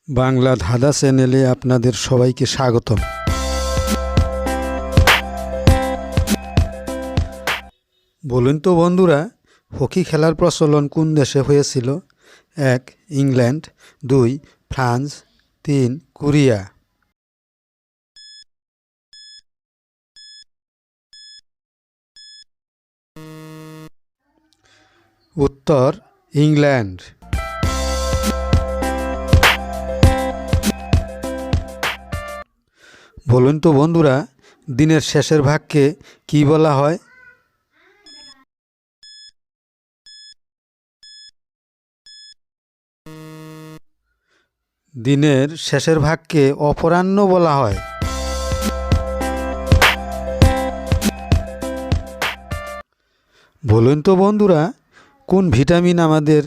বাংলা ধাঁধা চ্যানেলে আপনাদের সবাইকে স্বাগতম। বলুন তো বন্ধুরা, হকি খেলার প্রচলন কোন দেশে হয়েছিল? 1. ইংল্যান্ড, 2. ফ্রান্স, 3. কোরিয়া। উত্তর ইংল্যান্ড। বলুন তো বন্ধুরা, দিনের শেষের ভাগকে কি বলা হয়? দিনের শেষের ভাগকে অপরাহ্ন বলা হয়। বলুন তো বন্ধুরা, কোন ভিটামিন আমাদের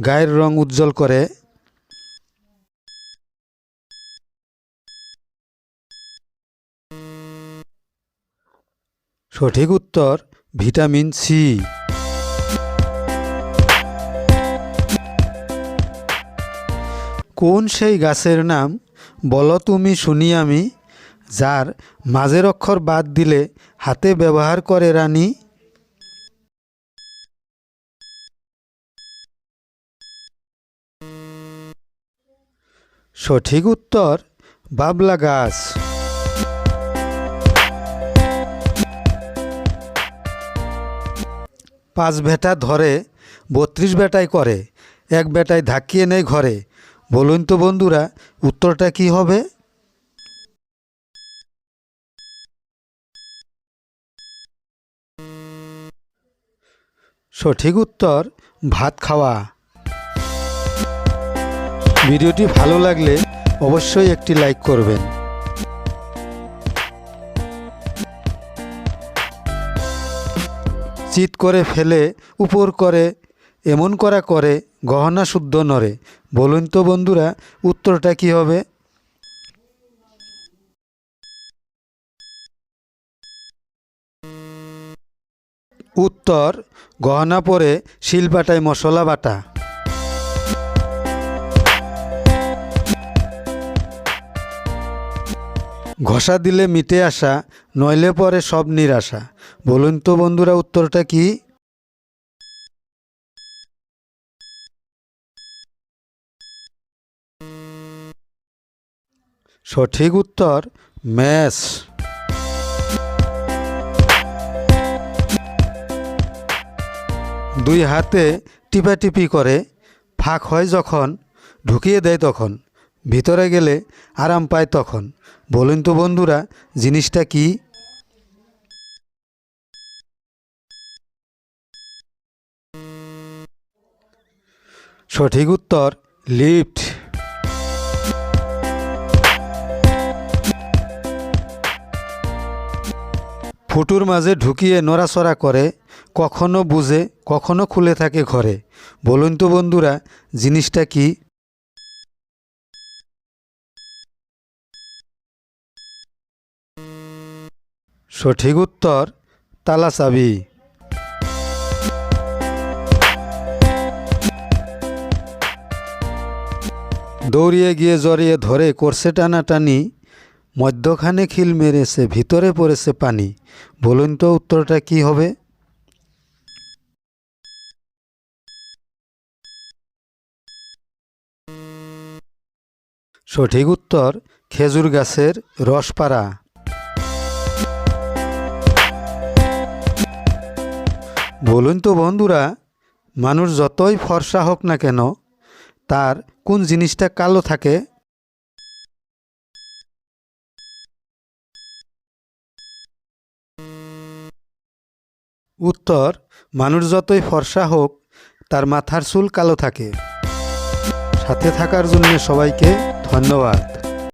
গায়ের রং উজ্জ্বল করে? সঠিক উত্তর ভিটামিন সি। কোন সেই গাছের নাম বলো তুমি শুনি আমি, যার মাঝের অক্ষর বাদ দিলে হাতে ব্যবহার করে রানী? সঠিক উত্তর বাবলা গাছ। পাঁচ বেটা ধরে 32 বেটায় করে, এক বেটায় ধাক্কিয়ে নেয় ঘরে। বলুন তো বন্ধুরা, উত্তরটা কি হবে? সঠিক উত্তর ভাত খাওয়া। ভিডিওটি ভালো লাগলে অবশ্যই একটি লাইক করবেন। চিৎ করে ফেলে উপর করে, এমন করা করে গহনা শুদ্ধ নরে। বলুন তো বন্ধুরা, উত্তরটা কি হবে? উত্তর গহনা পরে শিলপাটায় মশলা বাটা। ঘষা দিলে মিটে আসা, নইলে পরে সব নিরাশা। বলুন তো বন্ধুরা, উত্তরটা কি? সঠিক উত্তর ম্যাশ। দুই হাতে টিপাটিপি করে, ফাঁক হয় যখন ঢুকিয়ে দেয় তখন, ভিতরে গেলে আরাম পায় তখন। বলুন তো বন্ধুরা, জিনিসটা কি? সঠিক উত্তর লিফট। ফুটুর মাঝে ঢুকিয়ে নড়াচড়া করে, কখনো বুঝে কখনো খুলে থাকে ঘরে। বলুন তো বন্ধুরা, জিনিসটা কি? সঠিক উত্তর তালা চাবি। দৌড়িয়ে গিয়ে জড়িয়ে ধরে করছে টানাটানি, মধ্যখানে খিল মেরেছে ভিতরে পড়েছে পানি। বলুন তো উত্তরটা কি হবে? সঠিক উত্তর খেজুর গাছের রসপাড়া। বলুন তো বন্ধুরা, মানুষ যতই ফর্সা হোক না কেন, তার কোন জিনিসটা কালো থাকে? উত্তর মানুষ যতই ফর্সা হোক, তার মাথার চুল কালো থাকে। সাথে থাকার জন্য সবাইকে ধন্যবাদ।